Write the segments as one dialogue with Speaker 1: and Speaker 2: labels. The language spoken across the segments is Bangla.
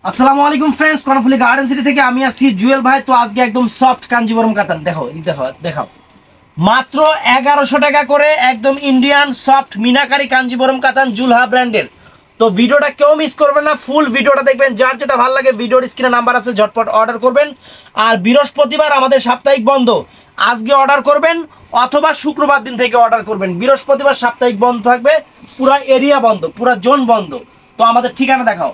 Speaker 1: আসসালামু আলাইকুম ফ্রেন্ডস, কর্ণফুলী গার্ডেন সিটি থেকে আমি আছি জুয়েল ভাই। তো আজকে একদম সফট কাঞ্জিবরম কাতান দেখাও মাত্র 1100 টাকা করে একদম ইন্ডিয়ান সফট মিনাকারি কাঞ্জিবরম কাতান জুলহা ব্র্যান্ডের। তো ভিডিওটা কেউ মিস করবেন না, ফুল ভিডিওটা দেখবেন। যার যেটা ভালো লাগে ভিডিওর স্ক্রিনে নাম্বার আছে, ঝটপট অর্ডার করবেন। আর বৃহস্পতিবার আমাদের সাপ্তাহিক বন্ধ, আজকে অর্ডার করবেন অথবা শুক্রবার দিন থেকে অর্ডার করবেন। বৃহস্পতিবার সাপ্তাহিক বন্ধ থাকবে, পুরা এরিয়া বন্ধ, পুরা জোন বন্ধ। তো আমাদের ঠিকানা দেখাও।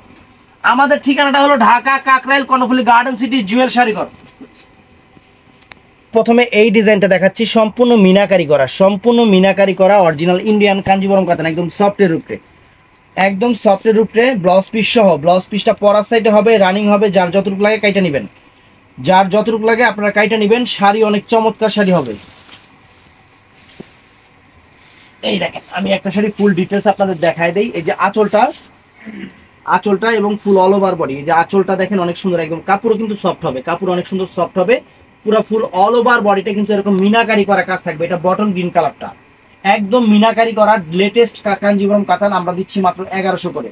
Speaker 1: আমাদের ঠিকানাটা হলো ঢাকা কাকরাইল কর্ণফুলী গার্ডেন সিটি জুয়েল শাড়িঘর। প্রথমে এই ডিজাইনটা দেখাচ্ছি, সম্পূর্ণ মিনাকারি করা অরিজিনাল ইন্ডিয়ান কাঞ্জিবরম কাতান, একদম সফটের উপরে, একদম সফটের উপরে ব্লাউজ পিস সহ। ব্লাউজ পিসটা পরার সাইডে হবে, রানিং হবে। যার যতটুকু লাগে কাইটা নেবেন, যার যতটুকু লাগে আপনারা কাইটা নেবেন। শাড়ি অনেক চমৎকার শাড়ি হবে। এই দেখেন, আমি একটা শাড়ি ফুল ডিটেলস আপনাদের দেখায় দেই। এই যে আঁচলটা এবং ফুল অল ওভার বডি। এই যে আঁচলটা দেখেন অনেক সুন্দর, একদম কাপড়ও কিন্তু সফট হবে, কাপড় অনেক সুন্দর সফট হবে। পুরো ফুল অল ওভার বডিটা কিন্তু এরকম মিনাকারি করা কাজ থাকবে। এটা বটল গ্রিন কালারটা একদম মিনাকারি করা লেটেস্ট কাঞ্জিবরম কাতান আমরা দিচ্ছি মাত্র 1100 করে।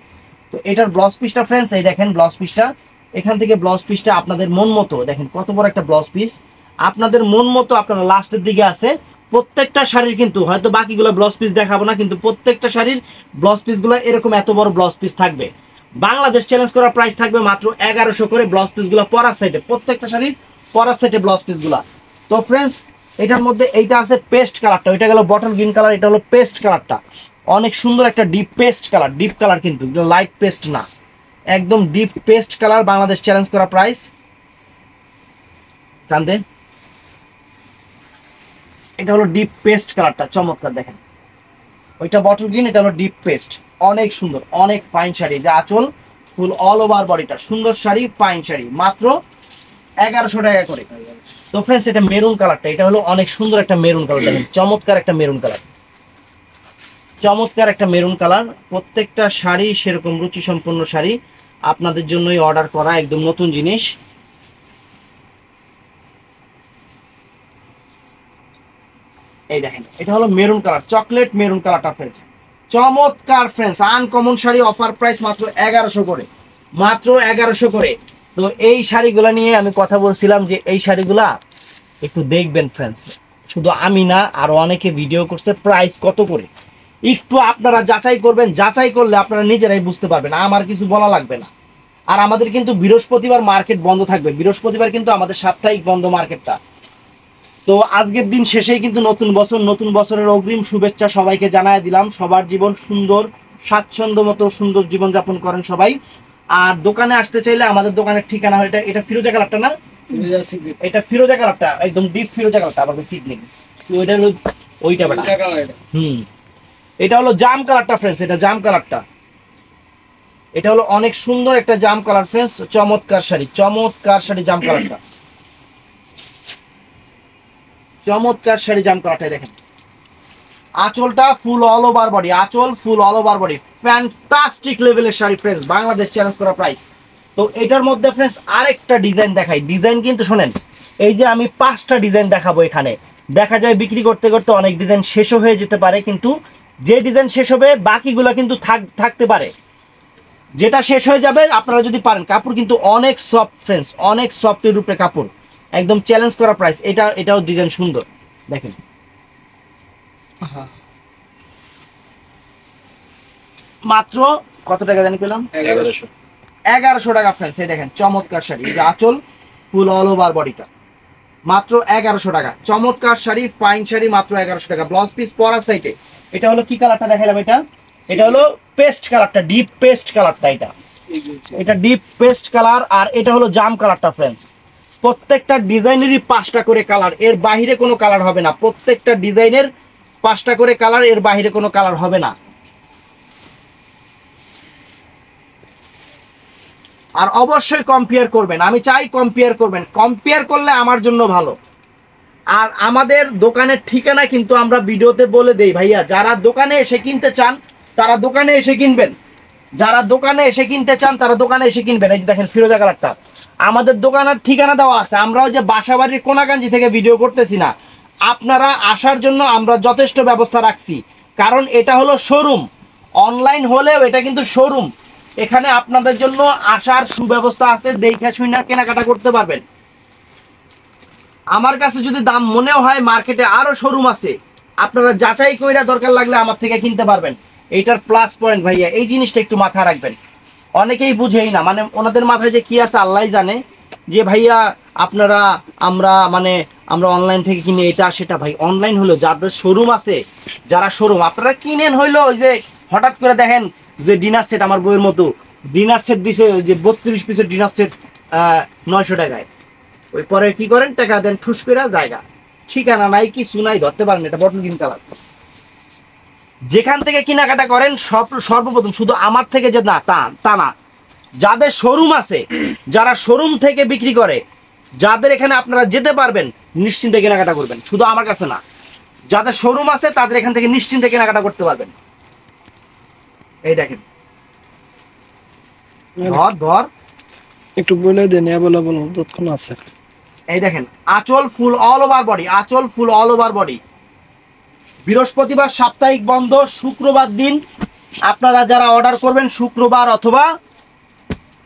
Speaker 1: তো এটার ব্লাউজ পিসটা ফ্রেন্ডস, এই দেখেন ব্লাউজ পিসটা। এখান থেকে ব্লাউজ পিসটা আপনাদের মন মতো, দেখেন কত বড় একটা ব্লাউজ পিস, আপনাদের মন মতো আপনারা লাস্টের দিকে আছে। প্রত্যেকটা শাড়ির কিন্তু হয়তো বাকিগুলো ব্লাউজ পিস দেখাবো না, কিন্তু প্রত্যেকটা শাড়ির ব্লাউজ পিসগুলো এরকম এত বড় ব্লাউজ পিস থাকবে। বাংলাদেশ চ্যালেঞ্জ করা প্রাইস থাকবে মাত্র 1100 করে। ব্লাউজ পিসগুলো পরার সাইডে, প্রত্যেকটা শাড়ির পরার সাইডে ব্লাউজ পিসগুলো। তো ফ্রেন্ডস, এটার মধ্যে এইটা আছে পেস্ট কালারটা, ওইটা গেল বটল গ্রিন কালার, এটা হলো পেস্ট কালারটা। অনেক সুন্দর একটা deep paste colour, deep colour কিন্তু লাইট পেস্ট না, একদম deep paste colour. Bangladesh challenge করা প্রাইস টানতে। এটা হলো ডিপ পেস্ট কালারটা, চমৎকার দেখেন। ওইটা বটল গ্রিন, এটা হলো ডিপ পেস্ট। অনেক সুন্দর, অনেক ফাইন শাড়ি। যে আঁচল ফুল অল ওভার বডিটা, সুন্দর শাড়ি, ফাইন শাড়ি, মাত্র 1100 টাকা করে। তো ফ্রেন্ডস, এটা মেরুন কালারটা, এটা হলো অনেক সুন্দর একটা মেরুন কালার, দেখেন চমৎকার একটা মেরুন কালার, চমৎকার একটা মেরুন কালার। প্রত্যেকটা শাড়ি সেরকম রুচি সম্পন্ন শাড়ি, আপনাদের জন্যই অর্ডার করা, একদম নতুন জিনিস। এই দেখেন, এটা হলো মেরুন কালার, চকলেট মেরুন কালারটা ফ্রেন্ডস, চমৎকার friends. Uncommon sari, offer price মাত্র 1100 করে, মাত্র 1100 করে। তো এই শাড়িগুলা নিয়ে আমি কথা বলছিলাম যে এই শাড়িগুলা একটু দেখবেন ফ্রেন্ডস, শুধু আমি না আরো অনেকে ভিডিও করছে প্রাইস কত করে, একটু আপনারা যাচাই করবেন। যাচাই করলে আপনারা নিজেরাই বুঝতে পারবেন, আমার কিছু বলা লাগবে না। আর আমাদের কিন্তু বৃহস্পতিবার মার্কেট বন্ধ থাকবে, বৃহস্পতিবার কিন্তু আমাদের সাপ্তাহিক বন্ধ মার্কেটটা। তো আজকের দিন শেষেই কিন্তু নতুন বছর, নতুন বছরের অগ্রিম শুভেচ্ছা সবাইকে জানায় দিলাম। সবার জীবন সুন্দর, স্বাচ্ছন্দ্য মতো সুন্দর জীবনযাপন করেন সবাই। আর দোকানে আসতে চাইলে আমাদের দোকানের ঠিকানা হয় এটা ফিরোজা কালারটা না, এটা ফিরোজা কালারটা, একদম ডিপ ফিরোজা কালারটা, আবার সিগনিং ওইটা হলো ওইটা বেটা। এটা হলো জাম কালারটা ফ্রেন্ডস, এটা জাম কালারটা, এটা হলো অনেক সুন্দর একটা জাম কালার ফ্রেন্ডস। চমৎকার শাড়ি, চমৎকার শাড়ি, জাম কালারটা, চমৎকার শাড়ি, জাম কালারটাই দেখেন। আঁচলটা ফুল অল ওভার বডি, আঁচল full all over body, fantastic লেভেলের শাড়ি ফ্রেন্ডস, বাংলাদেশ চ্যালেঞ্জ করা প্রাইস। তো এটার মধ্যে ফ্রেন্ডস আরেকটা ডিজাইন দেখাই। ডিজাইন কিন্তু শোনেন, এই যে আমি 5টা ডিজাইন দেখাবো এখানে, দেখা যায় বিক্রি করতে করতে অনেক ডিজাইন শেষও হয়ে যেতে পারে, কিন্তু যে ডিজাইন শেষ হবে বাকিগুলো কিন্তু থাকতে পারে। যেটা শেষ হয়ে যাবে আপনারা যদি পারেন। কাপড় কিন্তু অনেক সফট ফ্রেন্ডস, অনেক সফটের উপরে কাপড়, একদম চ্যালেঞ্জ করা প্রাইস। এটাও ডিজাইন সুন্দর দেখেন। মাত্র কত টাকা জানি পেলাম, 1100 টাকা ফ্রেন্ডস। এই দেখেন চমৎকার শাড়ি, যে আঁচল ফুল অল ওভার বডিটা, মাত্র 1100 টাকা। চমৎকার শাড়ি, ফাইন শাড়ি, মাত্র 1100 টাকা। ব্লাউজ পিস পরার সাইডে, এটা হলো কি কালারটা দেখাইলাম, এটা হলো পেস্ট কালারটা, ডিপ পেস্ট কালারটা, এটা ডিপ পেস্ট কালার। আর এটা হলো জাম কালারটা ফ্রেন্ডস। প্রত্যেকটা ডিজাইনেরই 5টা করে কালার, এর বাইরে কোনো কালার হবে না। প্রত্যেকটা ডিজাইনের 5টা করে কালার, এর বাইরে কোনো কালার হবে না। আর অবশ্যই কম্পেয়ার করবেন, আমি চাই কম্পেয়ার করবেন, কম্পেয়ার করলে আমার জন্য ভালো। আর আমাদের দোকানের ঠিকানা কিন্তু আমরা ভিডিওতে বলে দেই ভাইয়া, যারা দোকানে এসে কিনতে চান তারা দোকানে এসে কিনবেন, যারা দোকানে এসে কিনতে চান তারা দোকানে এসে কিনবেন। এই যে দেখেন ফিরোজা কালারটা, আমাদের দোকানের ঠিকানা দেওয়া আছে। আমরাও যে বাসাবাড়ির কোনাকাঞ্জি থেকে ভিডিও করতেছি না, আপনারা আসার জন্য আমরা যথেষ্ট ব্যবস্থা রাখছি, কারণ এটা হলো শোরুম। অনলাইন হলেও এটা কিন্তু শোরুম, এখানে আপনাদের জন্য আসার সুব্যবস্থা আছে, দেখে শুনে কেনাকাটা করতে পারবেন। আমার কাছে যদি দাম মনেও হয় মার্কেটে আরো শোরুম আছে, আপনারা যাচাই কইরা দরকার লাগলে আমার থেকে কিনতে পারবেন। এইটার প্লাস পয়েন্ট ভাইয়া, এই জিনিসটা একটু মাথায় রাখবেন। অনেকেই বুঝেই না, মানে ওনাদের মাথায় যে কি আছে আল্লাহই জানে, যে ভাইয়া আপনারা আমরা অনলাইন থেকে কিনি এটা সেটা। ভাই অনলাইন হলো যাদের শোরুম আছে, যারা শোরুম আপনারা কিনেন, হইলো ওই যে হঠাৎ করে দেখেন যে ডিনার সেট, আমার বইয়ের মতো ডিনার সেট দিছে, যে 32 পিসের ডিনার সেট 900 টাকায়। ওই পরে কি করেন, টাকা দেন ঠুস করে জায়গা, ঠিকানা নাই, কিছু নাই, ধরতে পারেন এটা বটল গ্রিন কালার। যেখান থেকে কেনাকাটা করেন সর্বপ্রথম শুধু আমার থেকে যে না তা না, যাদের শোরুম আছে, যারা শোরুম থেকে বিক্রি করে, যাদের এখানে আপনারা যেতে পারবেন, নিশ্চিন্তে কেনাকাটা করবেন। শুধু আমার কাছে না, যাদের শোরুম আছে তাদের এখান থেকে নিশ্চিন্তে কেনাকাটা করতে পারবেন। এই দেখেন, ধর
Speaker 2: একটু বলে দেন, অ্যাভেলেবল যতক্ষণ আছে।
Speaker 1: এই দেখেন, আঁচল ফুল অল ওভার বডি, আঁচল ফুল অল ওভার বডি। বৃহস্পতিবার সাপ্তাহিক বন্ধ, শুক্রবার দিন আপনারা যারা অর্ডার করবেন, শুক্রবার অথবা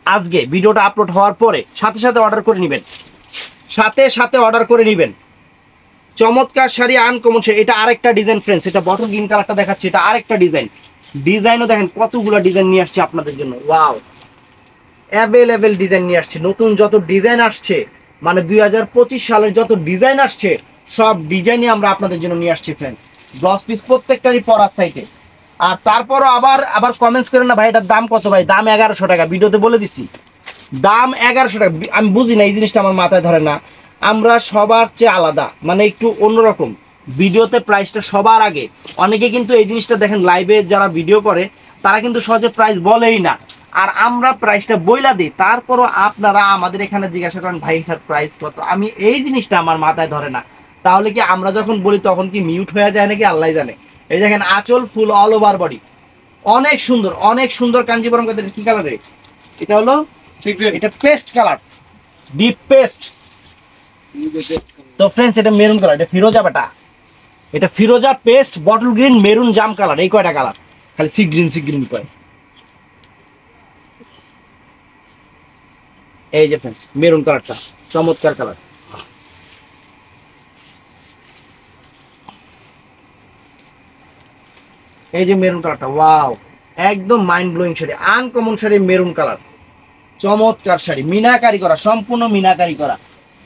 Speaker 1: আজকে ভিডিওটা আপলোড হওয়ার পরে সাথে সাথে অর্ডার করে নেবেন, সাথে অর্ডার করে নেবেন। চমৎকার শাড়ি, আনকমন শাড়ি। এটা আরেকটা ডিজাইন ফ্রেন্ডস, এটা বটল গ্রিন কালারটা দেখাচ্ছি, এটা আরেকটা ডিজাইনও দেখেন কতগুলো ডিজাইন নিয়ে আসছে আপনাদের জন্য। ওয়াও, অ্যাভেলেবেল ডিজাইন নিয়ে আসছে। নতুন যত ডিজাইন আসছে, মানে 2025 সালের যত ডিজাইন আসছে, সব ডিজাইনই আমরা আপনাদের জন্য নিয়ে আসছি ফ্রেন্ডস। ব্লাউজ পিস প্রত্যেকটারই পরার সাইটে। আর তারপরও আবার কমেন্টস করেন না ভাই এটার দাম কত, ভাই দাম 1100 টাকা, ভিডিওতে বলে দিছি দাম 1100 টাকা। আমি বুঝি না এই জিনিসটা, আমার মাথায় ধরে না। আমরা সবার চেয়ে আলাদা, মানে একটু অন্যরকম, ভিডিওতে প্রাইসটা সবার আগে। অনেকে কিন্তু এই জিনিসটা দেখেন, লাইভে যারা ভিডিও করে তারা কিন্তু সহজে প্রাইস বলেই না, আর আমরা প্রাইসটা বইলা দিই। তারপরও আপনারা আমাদের এখানে জিজ্ঞাসা করেন ভাই এটার প্রাইস কত, আমি এই জিনিসটা আমার মাথায় ধরে না। তাহলে কি আমরা যখন বলি তখন কি মিউট হয়ে যায় নাকি আল্লাহ জানে। এই দেখেন, আঁচল ফুল অল ওভার বডি, অনেক সুন্দর, অনেক সুন্দর কাঞ্জিবরম কাদের। কি কালারে এটা হলো? এটা পেস্ট কালার, ডিপ পেস্ট। তো ফ্রেন্ডস এটা মেরুন কালার, এটা ফিরোজা বাটা, এটা ফিরোজা পেস্ট, বটল গ্রিন, মেরুন, জাম কালার, এই কয়টা কালার, খালি সি গ্রিন কয়। এই যে ফ্রেন্ডস মেরুন কালারটা চমৎকার কালার। এই যে মেরুন কালারটা, ওয়াও, একদম mind blowing sari, uncommon sari, maroon colour, চমৎকার শাড়ি, মিনাকারি করা, সম্পূর্ণ মিনাকারি করা।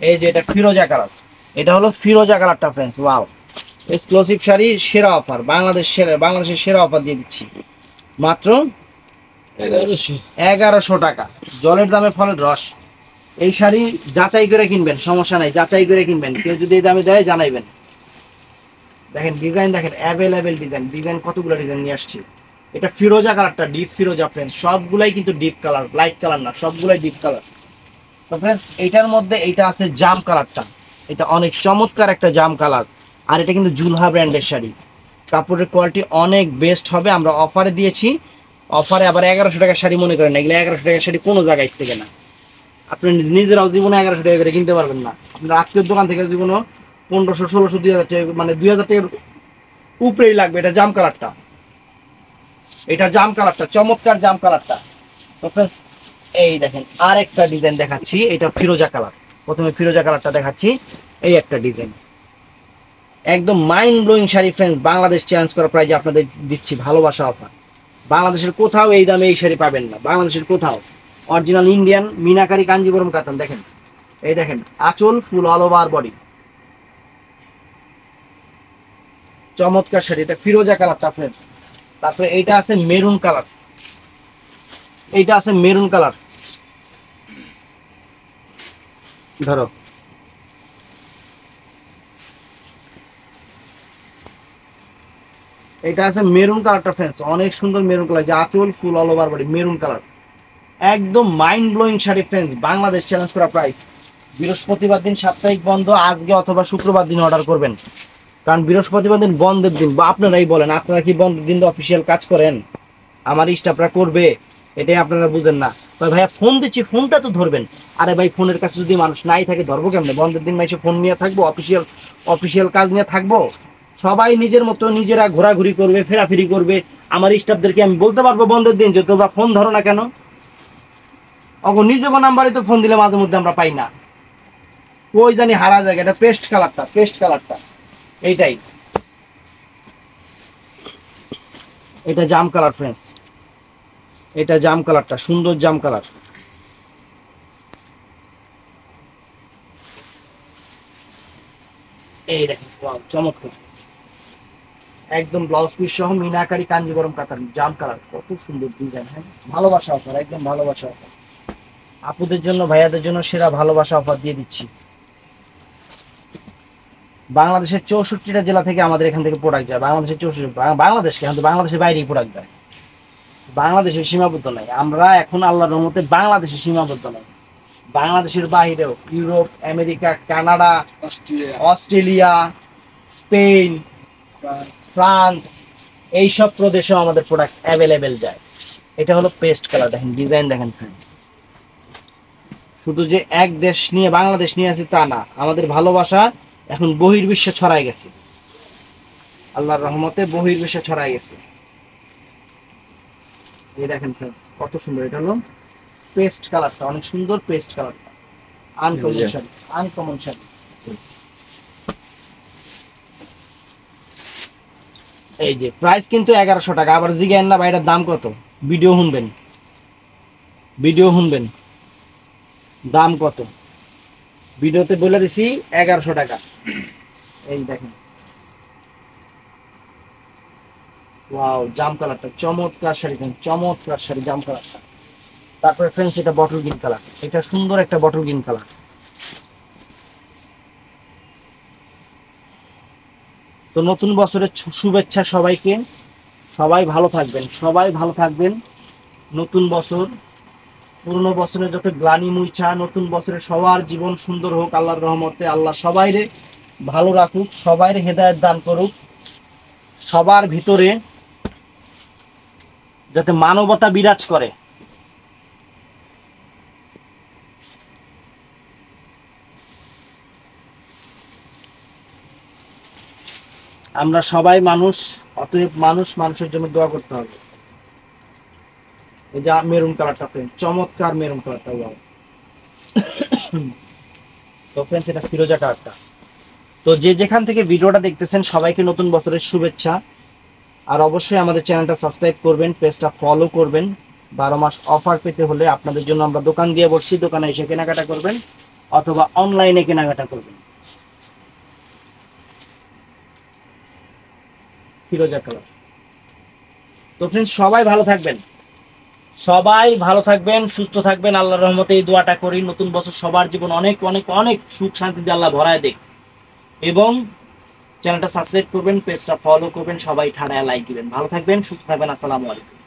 Speaker 1: এই যে এটা ফিরোজা কালার, এটা হলো ফিরোজা কালারটা ফ্রেন্ডস। ওয়াও, এক্সক্লুসিভ শাড়ি, সেরা অফার, বাংলাদেশের সেরা অফার দিয়ে দিচ্ছি মাত্র 1100 টাকা। জলের দামে ফলের রস। এই শাড়ি যাচাই করে কিনবেন, সমস্যা নাই, যাচাই করে কিনবেন। কেউ যদি এই দামে দেয় জানাইবেন। দেখেন ডিজাইন, দেখেন অ্যাভেলেবেল ডিজাইন কতগুলো ডিজাইন নিয়ে আসছি। এটা ফিরোজা কালারটা, ডিপ ফিরোজা ফ্রেন্ডস, সবগুলাই কিন্তু ডিপ কালার, লাইট কালার না, সবগুলাই ডিপ কালার। তো ফ্রেন্ডস এইটার মধ্যে এইটা আছে জাম কালারটা, এটা অনেক চমৎকার একটা জাম কালার। আর এটা কিন্তু জুলহা ব্র্যান্ডের শাড়ি, কাপড়ের কোয়ালিটি অনেক বেস্ট হবে। আমরা অফারে দিয়েছি, অফারে আবার 1100 টাকার শাড়ি মনে করেন, এগুলো 1100 টাকার শাড়ি কোনো জায়গায় থেকে না। আপনি নিজেরাও জীবনে 1100 টাকা করে কিনতে পারবেন না। আপনার আত্মীয় দোকান থেকে জীবনও 1500, 1600, 2000 টাকা, মানে 2000 টাকার উপরেই লাগবে। এটা জাম কালারটা, এটা জাম কালারটা, চমৎকার জাম কালারটা। তো ফ্রেন্ডস এই দেখেন আরেকটা ডিজাইন দেখাচ্ছি, এটা ফিরোজা কালার। প্রথমে ফিরোজা কালারটা দেখাচ্ছি, এই একটা ডিজাইন, একদম mind blowing sari friends. Bangladesh change করা প্রাইজে আপনাদের দিচ্ছি ভালোবাসা অফার। বাংলাদেশের কোথাও এই দামে এই শাড়ি পাবেন না, বাংলাদেশের কোথাও। অরিজিনাল ইন্ডিয়ান মিনাকারি কাঞ্জিবরম কাতান। দেখেন এই দেখেন, আঁচল ফুল অল ওভার বডি, চমৎকার শাড়ি। এটা ফিরোজা কালারটা ফ্রেন্ডস। তারপরে এইটা আছে মেরুন কালার, এইটা আছে মেরুন কালার, ধরো এটা আছে মেরুন কালারটা ফ্রেন্ডস, অনেক সুন্দর মেরুন কালার, যে আঁচল full all over body maroon colour, একদম mind blowing sari friends. Bangladesh challenge করা প্রাইস। বৃহস্পতিবার দিন সাপ্তাহিক বন্ধ, আজকে অথবা শুক্রবার দিন অর্ডার করবেন, কারণ বৃহস্পতিবার দিন বন্ধের দিন। বা আপনারাই বলেন, আপনারা কি বন্ধের দিন অফিসিয়াল কাজ করেন? আমার স্টাফরা করবে, এটাই আপনারা বুঝেন না। ভাই ভাইয়া ফোন দিচ্ছি, ফোনটা তো ধরবেন। আরে ভাই ফোনের কাছে যদি মানুষ নাই থাকে ধরবো কেমনে? বন্ধের দিন মাইসে ফোন নিয়ে থাকবো, অফিসিয়াল কাজ নিয়ে থাকবো? সবাই নিজের মতো নিজেরা ঘোরাঘুরি করবে, ফেরাফেরি করবে, আমার স্টাফদেরকে আমি বলতে পারবো বন্ধের দিন যে তোমরা ফোন ধরো না কেন, অগো নিজের নাম্বারে তো ফোন দিলে মাঝে মধ্যে আমরা পাই না, ওই জানি হারা যায়। এটা পেস্ট কালারটা এইটাই, এটা জাম কালার ফ্রেন্ডস, এটা জাম কালারটা সুন্দর জাম কালার। এই দেখেন চমৎকার, একদম ব্লাউজ পিস সহ মিনাকারি কাঞ্জিবরম কাতান জাম কালার, কত সুন্দর ডিজাইন। হ্যাঁ ভালোবাসা অফার, একদম ভালোবাসা অফার আপুদের জন্য ভাইয়াদের জন্য সেরা ভালোবাসা অফার দিয়ে দিচ্ছি। বাংলাদেশের 64টা জেলা থেকে আমাদের এখান থেকে প্রোডাক্ট যায়, বাংলাদেশের 64, বাংলাদেশকে কিন্তু বাংলাদেশের বাইরেই প্রোডাক্ট যায়, বাংলাদেশের সীমাবদ্ধ নাই। আমরা এখন আল্লাহর রহমতে বাংলাদেশে সীমাবদ্ধ নাই, বাংলাদেশের বাইরেও Europe, America, Canada, Australia, Spain, France, এইসব প্রদেশেও আমাদের প্রোডাক্ট অ্যাভেলেবেল যায়। এটা হলো পেস্ট কালার, দেখেন ডিজাইন দেখেন ফ্রেন্ডস। শুধু যে এক দেশ নিয়ে বাংলাদেশ নিয়ে আছে তা না, আমাদের ভালোবাসা এখন বহির্বিশ্বে ছড়াই গেছে, আল্লাহর রহমতে বহির্বিশ্বে ছড়াই গেছে। এই দেখেন ফ্রেন্ডস কত সুন্দর, এটা হলো পেস্ট কালারটা, অনেক সুন্দর পেস্ট কালারটা, আনকমন শাড়ি। এই যে প্রাইস কিন্তু 1100 টাকা। আবার জিজ্ঞেন না ভাই এটার দাম কত, ভিডিও শুনবেন দাম কত, ভিডিওতে বলে দিছি 1100 টাকা। এই দেখেন ওয়াও জাম কালারটা চমৎকার শাড়ি, চমৎকার শাড়ি জাম কালারটা। তারপরে ফ্রেন্ডস এটা বটল গ্রিন কালার, এটা সুন্দর একটা বটল গ্রিন কালার। তো নতুন বছরের শুভেচ্ছা সবাইকে, সবাই ভালো থাকবেন। নতুন বছর, পুরনো বছরের যত গ্লানি মুইছা নতুন বছরে সবার জীবন সুন্দর হোক আল্লাহর রহমতে। আল্লাহ সবাইরে ভালো রাখুক, সবাইরে হেদায়েত দান করুক, সবার ভিতরে যাতে মানবতা বিরাজ করে। আমরা সবাই মানুষ, অতএব মানুষের জন্য দোয়া করতে হবে। এই যে মেরুন কালারটা ফ্রেন্ড, চমৎকার মেরুন কালারটা, ওয়াও। তো ফ্রেন্ডস এটা ফিরোজা কালারটা। তো যে যেখান থেকে ভিডিওটা দেখতেছেন সবাইকে নতুন বছরের শুভেচ্ছা। আর অবশ্যই আমাদের চ্যানেলটা সাবস্ক্রাইব করবেন, পেজটা ফলো করবেন। 12 মাস অফার পেতে হলে আপনাদের জন্য আমরা দোকান দিয়ে বসছি, দোকানে এসে কেনাকাটা করবেন অথবা অনলাইনে কেনাকাটা করবেন। ফিরোজা কালার। তো ফ্রেন্ডস সবাই ভালো থাকবেন, সুস্থ থাকবেন, আল্লাহর রহমতে এই দোয়াটা করি। নতুন বছর সবার জীবন অনেক অনেক অনেক সুখ শান্তি দিয়ে আল্লাহ ভরায় দেখ। এবং চ্যানেলটা সাবস্ক্রাইব করবেন, পেজটা ফলো করবেন, সবাই ঠাড়ায় লাইক দিবেন। ভালো থাকবেন, সুস্থ থাকবেন, আসসালামু আলাইকুম।